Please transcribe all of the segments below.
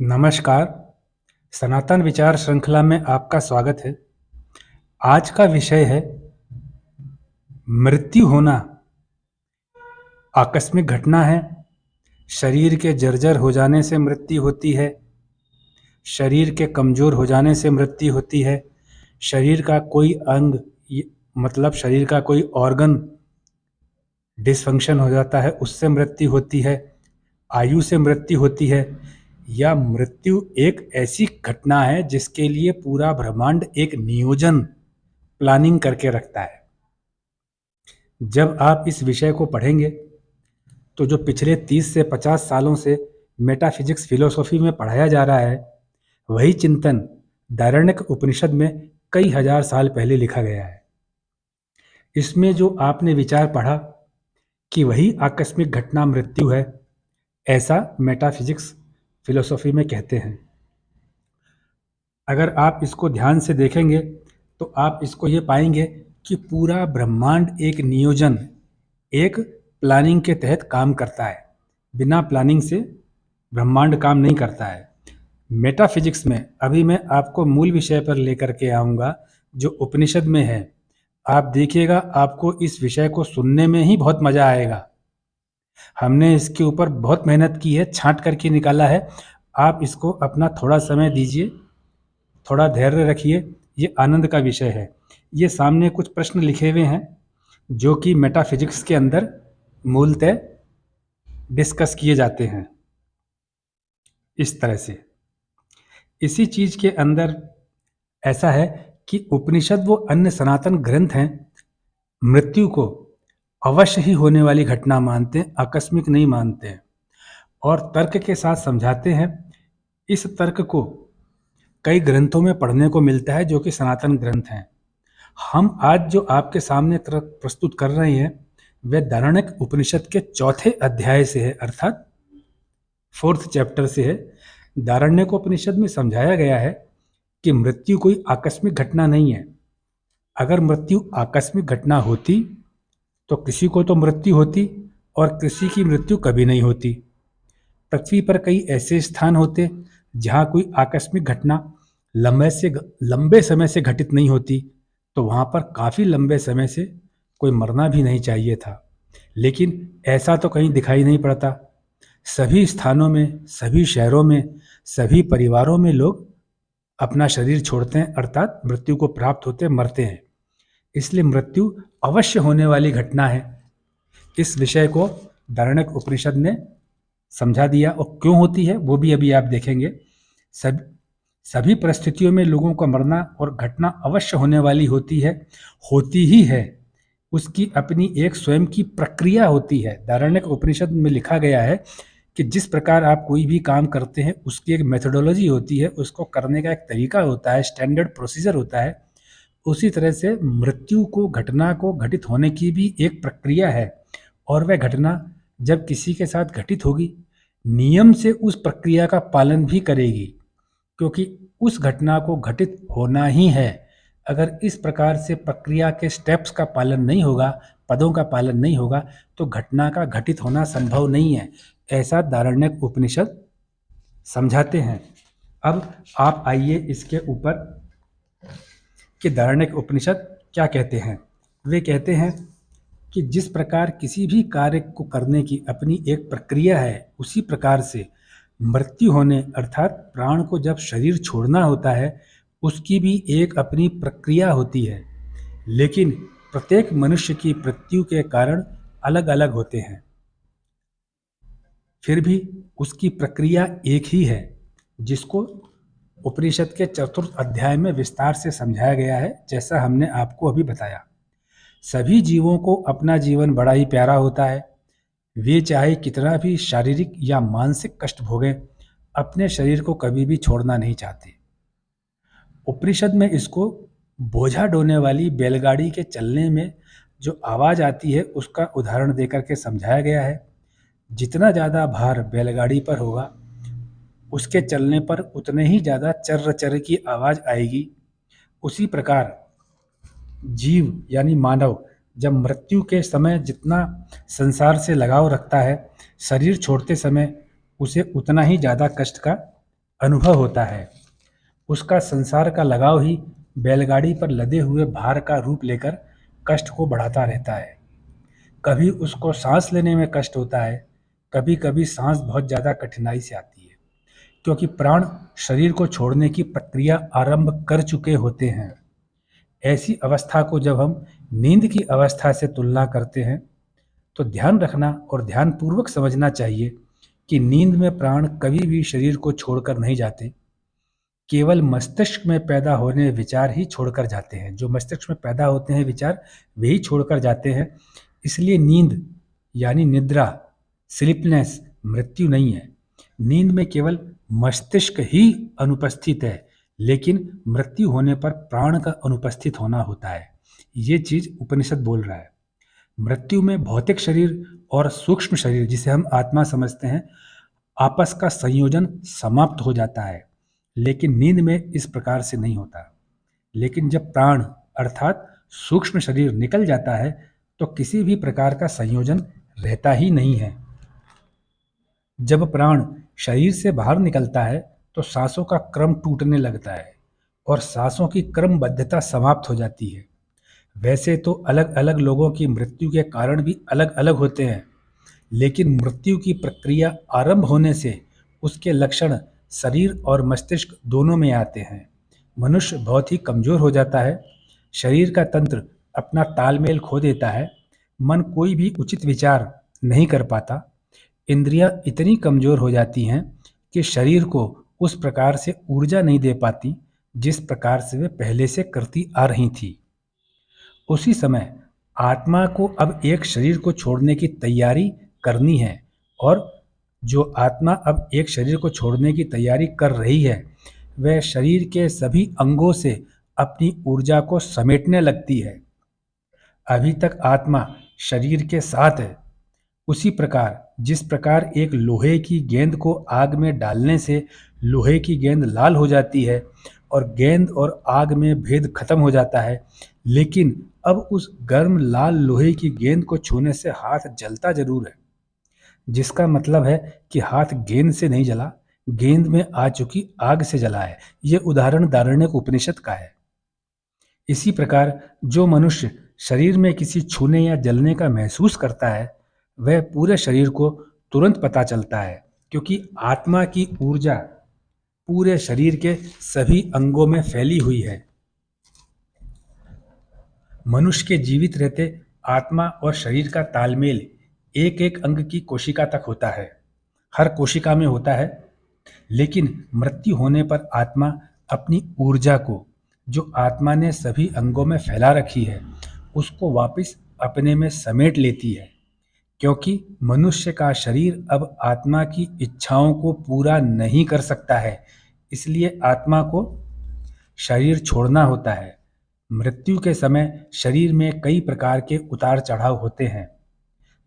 नमस्कार, सनातन विचार श्रृंखला में आपका स्वागत है। आज का विषय है मृत्यु होना आकस्मिक घटना है, शरीर के जर्जर हो जाने से मृत्यु होती है, शरीर के कमज़ोर हो जाने से मृत्यु होती है, शरीर का कोई अंग मतलब शरीर का कोई ऑर्गन डिसफंक्शन हो जाता है, उससे मृत्यु होती है, आयु से मृत्यु होती है, या मृत्यु एक ऐसी घटना है जिसके लिए पूरा ब्रह्मांड एक नियोजन प्लानिंग करके रखता है। जब आप इस विषय को पढ़ेंगे तो जो पिछले 30 से 50 सालों से मेटाफिजिक्स फिलोसॉफी में पढ़ाया जा रहा है, वही चिंतन दारण्यक उपनिषद में कई हजार साल पहले लिखा गया है। इसमें जो आपने विचार पढ़ा कि वही आकस्मिक घटना मृत्यु है, ऐसा मेटाफिजिक्स फिलोसॉफी में कहते हैं। अगर आप इसको ध्यान से देखेंगे तो आप इसको ये पाएंगे कि पूरा ब्रह्मांड एक नियोजन, एक प्लानिंग के तहत काम करता है। बिना प्लानिंग से ब्रह्मांड काम नहीं करता है। मेटाफिजिक्स में अभी मैं आपको मूल विषय पर लेकर के आऊँगा जो उपनिषद में है। आप देखिएगा, आपको इस विषय को सुनने में ही बहुत मज़ा आएगा। हमने इसके ऊपर बहुत मेहनत की है, छांट करके निकाला है। आप इसको अपना थोड़ा समय दीजिए, थोड़ा धैर्य रखिए, ये आनंद का विषय है। ये सामने कुछ प्रश्न लिखे हुए हैं जो कि मेटाफिजिक्स के अंदर मूलतः डिस्कस किए जाते हैं इस तरह से। इसी चीज के अंदर ऐसा है कि उपनिषद वो अन्य सनातन ग्रंथ हैं, मृत्यु को अवश्य ही होने वाली घटना मानते हैं, आकस्मिक नहीं मानते हैं, और तर्क के साथ समझाते हैं। इस तर्क को कई ग्रंथों में पढ़ने को मिलता है जो कि सनातन ग्रंथ हैं। हम आज जो आपके सामने तर्क प्रस्तुत कर रहे हैं वह दारण्यक उपनिषद के चौथे अध्याय से है, अर्थात 4th चैप्टर से है। दारण्यक उपनिषद में समझाया गया है कि मृत्यु कोई आकस्मिक घटना नहीं है। अगर मृत्यु आकस्मिक घटना होती तो किसी को तो मृत्यु होती और किसी की मृत्यु कभी नहीं होती। पृथ्वी पर कई ऐसे स्थान होते जहाँ कोई आकस्मिक घटना लंबे समय से घटित नहीं होती, तो वहाँ पर काफ़ी लंबे समय से कोई मरना भी नहीं चाहिए था। लेकिन ऐसा तो कहीं दिखाई नहीं पड़ता। सभी स्थानों में, सभी शहरों में, सभी परिवारों में लोग अपना शरीर छोड़ते हैं, अर्थात मृत्यु को प्राप्त होते मरते हैं। इसलिए मृत्यु अवश्य होने वाली घटना है। इस विषय को दारण्यक उपनिषद ने समझा दिया, और क्यों होती है वो भी अभी आप देखेंगे। सभी परिस्थितियों में लोगों का मरना और घटना अवश्य होने वाली होती है, होती ही है। उसकी अपनी एक स्वयं की प्रक्रिया होती है। दारण्यक उपनिषद में लिखा गया है कि जिस प्रकार आप कोई भी काम करते हैं उसकी एक मेथोडोलॉजी होती है, उसको करने का एक तरीका होता है, स्टैंडर्ड प्रोसीजर होता है। उसी तरह से मृत्यु को, घटना को घटित होने की भी एक प्रक्रिया है, और वह घटना जब किसी के साथ घटित होगी, नियम से उस प्रक्रिया का पालन भी करेगी, क्योंकि उस घटना को घटित होना ही है। अगर इस प्रकार से प्रक्रिया के स्टेप्स का पालन नहीं होगा, पदों का पालन नहीं होगा, तो घटना का घटित होना संभव नहीं है। ऐसा दारण्यक उपनिषद समझाते हैं। अब आप आइए इसके ऊपर कि दारण्यक उपनिषद क्या कहते हैं। वे कहते हैं कि जिस प्रकार किसी भी कार्य को करने की अपनी एक प्रक्रिया है, उसी प्रकार से मृत्यु होने अर्थात प्राण को जब शरीर छोड़ना होता है, उसकी भी एक अपनी प्रक्रिया होती है। लेकिन प्रत्येक मनुष्य की मृत्यु के कारण अलग अलग होते हैं, फिर भी उसकी प्रक्रिया एक ही है, जिसको उपनिषद के 4th अध्याय में विस्तार से समझाया गया है, जैसा हमने आपको अभी बताया। सभी जीवों को अपना जीवन बड़ा ही प्यारा होता है। वे चाहे कितना भी शारीरिक या मानसिक कष्ट भोगें, अपने शरीर को कभी भी छोड़ना नहीं चाहते। उपनिषद में इसको बोझा ढोने वाली बैलगाड़ी के चलने में जो आवाज़ आती है उसका उदाहरण देकर के समझाया गया है। जितना ज़्यादा भार बैलगाड़ी पर होगा, उसके चलने पर उतने ही ज़्यादा चर्र चर्र की आवाज़ आएगी। उसी प्रकार जीव यानी मानव जब मृत्यु के समय जितना संसार से लगाव रखता है, शरीर छोड़ते समय उसे उतना ही ज़्यादा कष्ट का अनुभव होता है। उसका संसार का लगाव ही बैलगाड़ी पर लदे हुए भार का रूप लेकर कष्ट को बढ़ाता रहता है। कभी उसको सांस लेने में कष्ट होता है, कभी कभी सांस बहुत ज़्यादा कठिनाई से आती है, क्योंकि प्राण शरीर को छोड़ने की प्रक्रिया आरंभ कर चुके होते हैं। ऐसी अवस्था को जब हम नींद की अवस्था से तुलना करते हैं, तो ध्यान रखना और ध्यानपूर्वक समझना चाहिए कि नींद में प्राण कभी भी शरीर को छोड़कर नहीं जाते, केवल मस्तिष्क में पैदा होने विचार ही छोड़कर जाते हैं। जो मस्तिष्क में पैदा होते हैं विचार, वही छोड़कर जाते हैं। इसलिए नींद यानी निद्रा, स्लीपनेस मृत्यु नहीं है। नींद में केवल मस्तिष्क ही अनुपस्थित है, लेकिन मृत्यु होने पर प्राण का अनुपस्थित होना होता है। ये चीज उपनिषद बोल रहा है। मृत्यु में भौतिक शरीर और सूक्ष्म शरीर, जिसे हम आत्मा समझते हैं, आपस का संयोजन समाप्त हो जाता है, लेकिन नींद में इस प्रकार से नहीं होता। लेकिन जब प्राण अर्थात सूक्ष्म शरीर निकल जाता है, तो किसी भी प्रकार का संयोजन रहता ही नहीं है। जब प्राण शरीर से बाहर निकलता है, तो सांसों का क्रम टूटने लगता है और सांसों की क्रमबद्धता समाप्त हो जाती है। वैसे तो अलग अलग लोगों की मृत्यु के कारण भी अलग अलग होते हैं, लेकिन मृत्यु की प्रक्रिया आरंभ होने से उसके लक्षण शरीर और मस्तिष्क दोनों में आते हैं। मनुष्य बहुत ही कमजोर हो जाता है, शरीर का तंत्र अपना तालमेल खो देता है, मन कोई भी उचित विचार नहीं कर पाता, इंद्रियां इतनी कमजोर हो जाती हैं कि शरीर को उस प्रकार से ऊर्जा नहीं दे पाती जिस प्रकार से वे पहले से करती आ रही थी। उसी समय आत्मा को अब एक शरीर को छोड़ने की तैयारी करनी है, और जो आत्मा अब एक शरीर को छोड़ने की तैयारी कर रही है, वह शरीर के सभी अंगों से अपनी ऊर्जा को समेटने लगती है। अभी तक आत्मा शरीर के साथ है। उसी प्रकार जिस प्रकार एक लोहे की गेंद को आग में डालने से लोहे की गेंद लाल हो जाती है और गेंद और आग में भेद खत्म हो जाता है, लेकिन अब उस गर्म लाल लोहे की गेंद को छूने से हाथ जलता जरूर है, जिसका मतलब है कि हाथ गेंद से नहीं जला, गेंद में आ चुकी आग से जला है। यह उदाहरण दारण्यक उपनिषद का है। इसी प्रकार जो मनुष्य शरीर में किसी छूने या जलने का महसूस करता है, वह पूरे शरीर को तुरंत पता चलता है, क्योंकि आत्मा की ऊर्जा पूरे शरीर के सभी अंगों में फैली हुई है। मनुष्य के जीवित रहते आत्मा और शरीर का तालमेल एक एक अंग की कोशिका तक होता है, हर कोशिका में होता है। लेकिन मृत्यु होने पर आत्मा अपनी ऊर्जा को, जो आत्मा ने सभी अंगों में फैला रखी है, उसको वापस अपने में समेट लेती है। क्योंकि मनुष्य का शरीर अब आत्मा की इच्छाओं को पूरा नहीं कर सकता है, इसलिए आत्मा को शरीर छोड़ना होता है। मृत्यु के समय शरीर में कई प्रकार के उतार चढ़ाव होते हैं।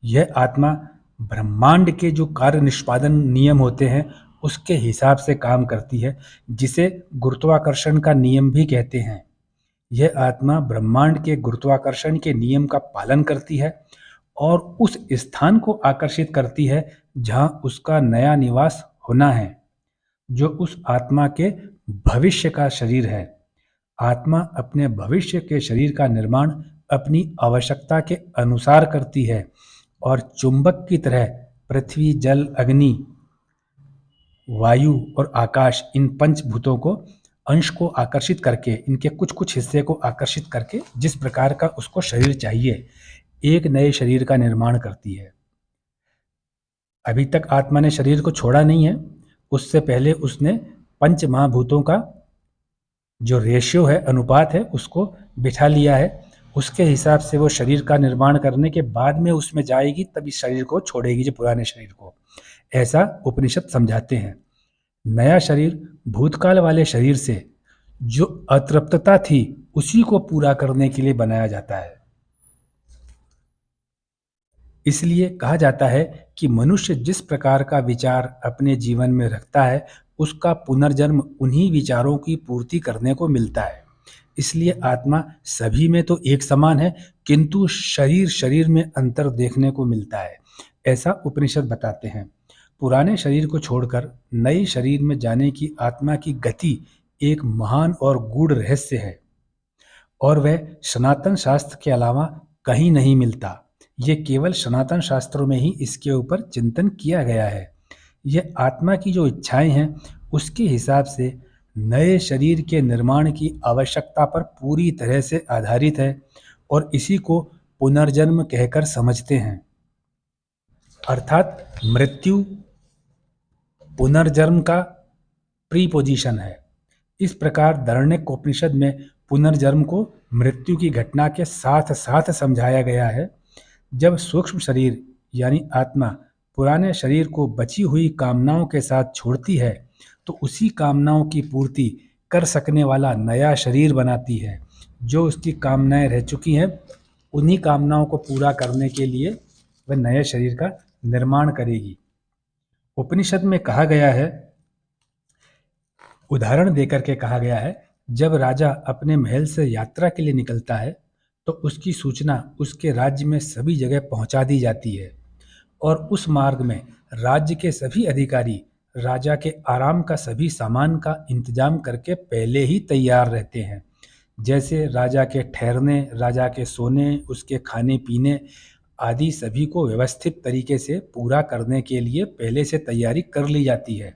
यह आत्मा ब्रह्मांड के जो कार्य निष्पादन नियम होते हैं उसके हिसाब से काम करती है, जिसे गुरुत्वाकर्षण का नियम भी कहते हैं। यह आत्मा ब्रह्मांड के गुरुत्वाकर्षण के नियम का पालन करती है और उस स्थान को आकर्षित करती है जहां उसका नया निवास होना है, जो उस आत्मा के भविष्य का शरीर है। आत्मा अपने भविष्य के शरीर का निर्माण अपनी आवश्यकता के अनुसार करती है और चुंबक की तरह पृथ्वी, जल, अग्नि, वायु और आकाश, इन पंचभूतों को अंश को आकर्षित करके, इनके कुछ कुछ हिस्से को आकर्षित करके जिस प्रकार का उसको शरीर चाहिए, एक नए शरीर का निर्माण करती है। अभी तक आत्मा ने शरीर को छोड़ा नहीं है, उससे पहले उसने पंच महाभूतों का जो रेशियो है, अनुपात है, उसको बिठा लिया है। उसके हिसाब से वो शरीर का निर्माण करने के बाद में उसमें जाएगी, तभी शरीर को छोड़ेगी, जो पुराने शरीर को। ऐसा उपनिषद समझाते हैं। नया शरीर भूतकाल वाले शरीर से जो अतृप्तता थी उसी को पूरा करने के लिए बनाया जाता है। इसलिए कहा जाता है कि मनुष्य जिस प्रकार का विचार अपने जीवन में रखता है, उसका पुनर्जन्म उन्हीं विचारों की पूर्ति करने को मिलता है। इसलिए आत्मा सभी में तो एक समान है, किंतु शरीर शरीर में अंतर देखने को मिलता है, ऐसा उपनिषद बताते हैं। पुराने शरीर को छोड़कर नए शरीर में जाने की आत्मा की गति एक महान और गूढ़ रहस्य है और वह सनातन शास्त्र के अलावा कहीं नहीं मिलता। ये केवल सनातन शास्त्रों में ही इसके ऊपर चिंतन किया गया है। यह आत्मा की जो इच्छाएं हैं उसके हिसाब से नए शरीर के निर्माण की आवश्यकता पर पूरी तरह से आधारित है और इसी को पुनर्जन्म कहकर समझते हैं। अर्थात मृत्यु पुनर्जन्म का प्रीपोजिशन है। इस प्रकार बृहदारण्यकोपनिषद में पुनर्जन्म को मृत्यु की घटना के साथ साथ समझाया गया है। जब सूक्ष्म शरीर यानी आत्मा पुराने शरीर को बची हुई कामनाओं के साथ छोड़ती है तो उसी कामनाओं की पूर्ति कर सकने वाला नया शरीर बनाती है। जो उसकी कामनाएं रह चुकी हैं उन्हीं कामनाओं को पूरा करने के लिए वह नए शरीर का निर्माण करेगी। उपनिषद में कहा गया है, उदाहरण देकर के कहा गया है, जब राजा अपने महल से यात्रा के लिए निकलता है तो उसकी सूचना उसके राज्य में सभी जगह पहुंचा दी जाती है और उस मार्ग में राज्य के सभी अधिकारी राजा के आराम का सभी सामान का इंतजाम करके पहले ही तैयार रहते हैं। जैसे राजा के ठहरने, राजा के सोने, उसके खाने पीने आदि सभी को व्यवस्थित तरीके से पूरा करने के लिए पहले से तैयारी कर ली जाती है।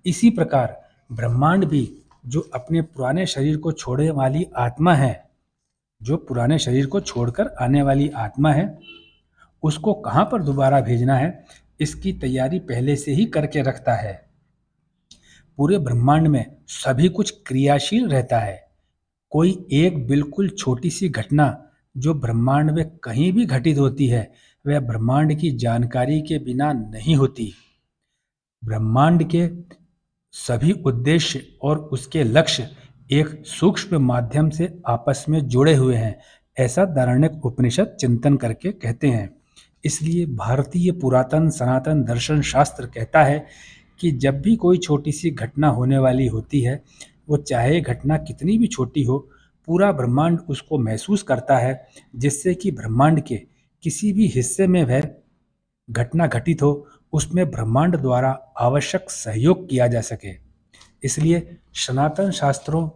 इसी प्रकार ब्रह्मांड भी जो अपने पुराने शरीर को छोड़ने वाली आत्मा है, जो पुराने शरीर को छोड़कर आने वाली आत्मा है, उसको कहाँ पर दोबारा भेजना है इसकी तैयारी पहले से ही करके रखता है। पूरे ब्रह्मांड में सभी कुछ क्रियाशील रहता है। कोई एक बिल्कुल छोटी सी घटना जो ब्रह्मांड में कहीं भी घटित होती है वह ब्रह्मांड की जानकारी के बिना नहीं होती। ब्रह्मांड के सभी उद्देश्य और उसके लक्ष्य एक सूक्ष्म माध्यम से आपस में जुड़े हुए हैं, ऐसा बृहदारण्यक उपनिषद चिंतन करके कहते हैं। इसलिए भारतीय पुरातन सनातन दर्शन शास्त्र कहता है कि जब भी कोई छोटी सी घटना होने वाली होती है, वो चाहे घटना कितनी भी छोटी हो, पूरा ब्रह्मांड उसको महसूस करता है, जिससे कि ब्रह्मांड के किसी भी हिस्से में वह घटना घटित हो उसमें ब्रह्मांड द्वारा आवश्यक सहयोग किया जा सके। इसलिए सनातन शास्त्रों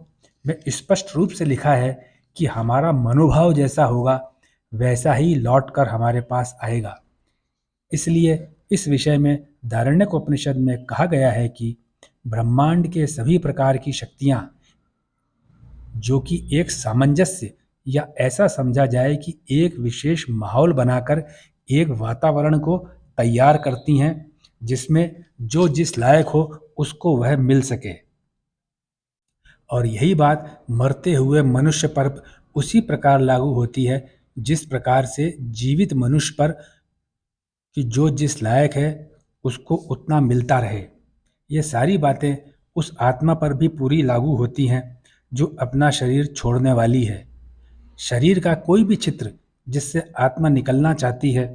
में स्पष्ट रूप से लिखा है कि हमारा मनोभाव जैसा होगा वैसा ही लौट कर हमारे पास आएगा। इसलिए इस विषय में बृहदारण्यकोपनिषद में कहा गया है कि ब्रह्मांड के सभी प्रकार की शक्तियाँ जो कि एक सामंजस्य या ऐसा समझा जाए कि एक विशेष माहौल बनाकर एक वातावरण को तैयार करती हैं जिसमें जो जिस लायक हो उसको वह मिल सके। और यही बात मरते हुए मनुष्य पर उसी प्रकार लागू होती है जिस प्रकार से जीवित मनुष्य पर कि जो जिस लायक है उसको उतना मिलता रहे। ये सारी बातें उस आत्मा पर भी पूरी लागू होती हैं जो अपना शरीर छोड़ने वाली है। शरीर का कोई भी चित्र जिससे आत्मा निकलना चाहती है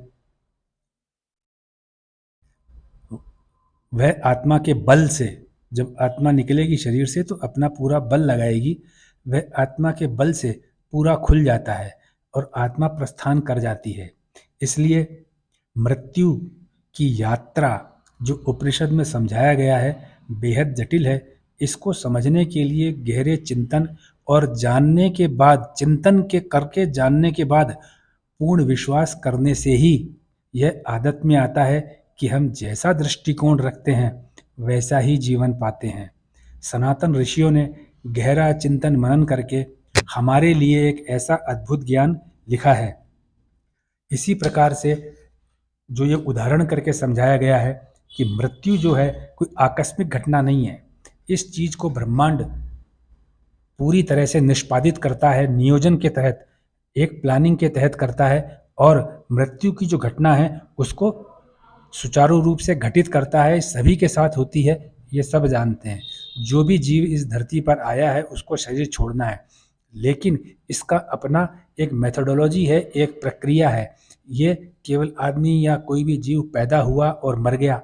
वह आत्मा के बल से, जब आत्मा निकलेगी शरीर से तो अपना पूरा बल लगाएगी, वह आत्मा के बल से पूरा खुल जाता है और आत्मा प्रस्थान कर जाती है। इसलिए मृत्यु की यात्रा जो उपनिषद में समझाया गया है बेहद जटिल है। इसको समझने के लिए गहरे चिंतन और जानने के बाद, चिंतन के करके जानने के बाद पूर्ण विश्वास करने से ही यह आदत में आता है कि हम जैसा दृष्टिकोण रखते हैं वैसा ही जीवन पाते हैं। सनातन ऋषियों ने गहरा चिंतन मनन करके हमारे लिए एक ऐसा अद्भुत ज्ञान लिखा है। इसी प्रकार से जो ये उदाहरण करके समझाया गया है कि मृत्यु जो है कोई आकस्मिक घटना नहीं है। इस चीज को ब्रह्मांड पूरी तरह से निष्पादित करता है, नियोजन के तहत, एक प्लानिंग के तहत करता है और मृत्यु की जो घटना है उसको सुचारू रूप से घटित करता है, सभी के साथ होती है, ये सब जानते हैं। जो भी जीव इस धरती पर आया है उसको शरीर छोड़ना है, लेकिन इसका अपना एक मेथोडोलॉजी है, एक प्रक्रिया है। ये केवल आदमी या कोई भी जीव पैदा हुआ और मर गया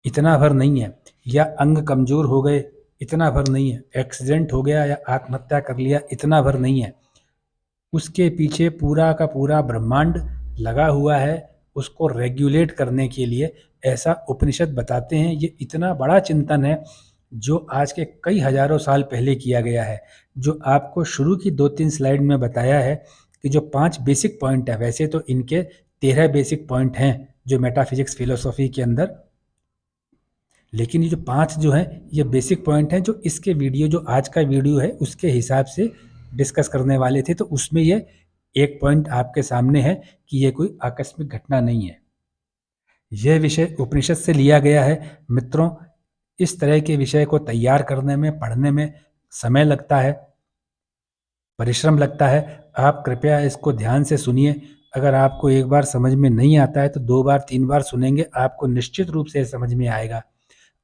इतना भर नहीं है, या अंग कमजोर हो गए इतना भर नहीं है, एक्सीडेंट हो गया या आत्महत्या कर लिया इतना भर नहीं है। उसके पीछे पूरा का पूरा ब्रह्मांड लगा हुआ है, उसको रेगुलेट करने के लिए, ऐसा उपनिषद बताते हैं। ये इतना बड़ा चिंतन है जो आज के कई हजारों साल पहले किया गया है। जो आपको शुरू की 2-3 स्लाइड में बताया है कि जो 5 बेसिक पॉइंट है, वैसे तो इनके 13 बेसिक पॉइंट हैं जो मेटाफिजिक्स फिलोसॉफी के अंदर, लेकिन ये जो 5 जो हैं ये बेसिक पॉइंट हैं जो इसके वीडियो, जो आज का वीडियो है उसके हिसाब से डिस्कस करने वाले थे। तो उसमें ये एक पॉइंट आपके सामने है कि ये कोई आकस्मिक घटना नहीं है। यह विषय उपनिषद से लिया गया है। मित्रों, इस तरह के विषय को तैयार करने में, पढ़ने में समय लगता है, परिश्रम लगता है। आप कृपया इसको ध्यान से सुनिए। अगर आपको एक बार समझ में नहीं आता है तो 2 बार 3 बार सुनेंगे, आपको निश्चित रूप से समझ में आएगा।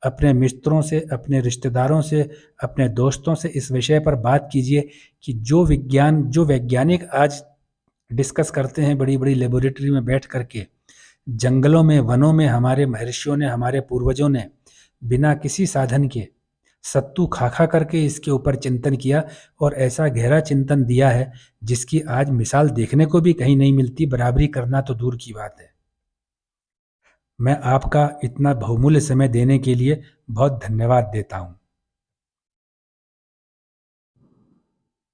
अपने मित्रों से, अपने रिश्तेदारों से, अपने दोस्तों से इस विषय पर बात कीजिए कि जो वैज्ञानिक आज डिस्कस करते हैं बड़ी-बड़ी लेबोरेटरी में बैठ कर के, जंगलों में, वनों में हमारे महर्षियों ने, हमारे पूर्वजों ने बिना किसी साधन के सत्तू खा करके इसके ऊपर चिंतन किया और ऐसा गहरा चिंतन दिया है जिसकी आज मिसाल देखने को भी कहीं नहीं मिलती, बराबरी करना तो दूर की बात है। मैं आपका इतना बहुमूल्य समय देने के लिए बहुत धन्यवाद देता हूँ।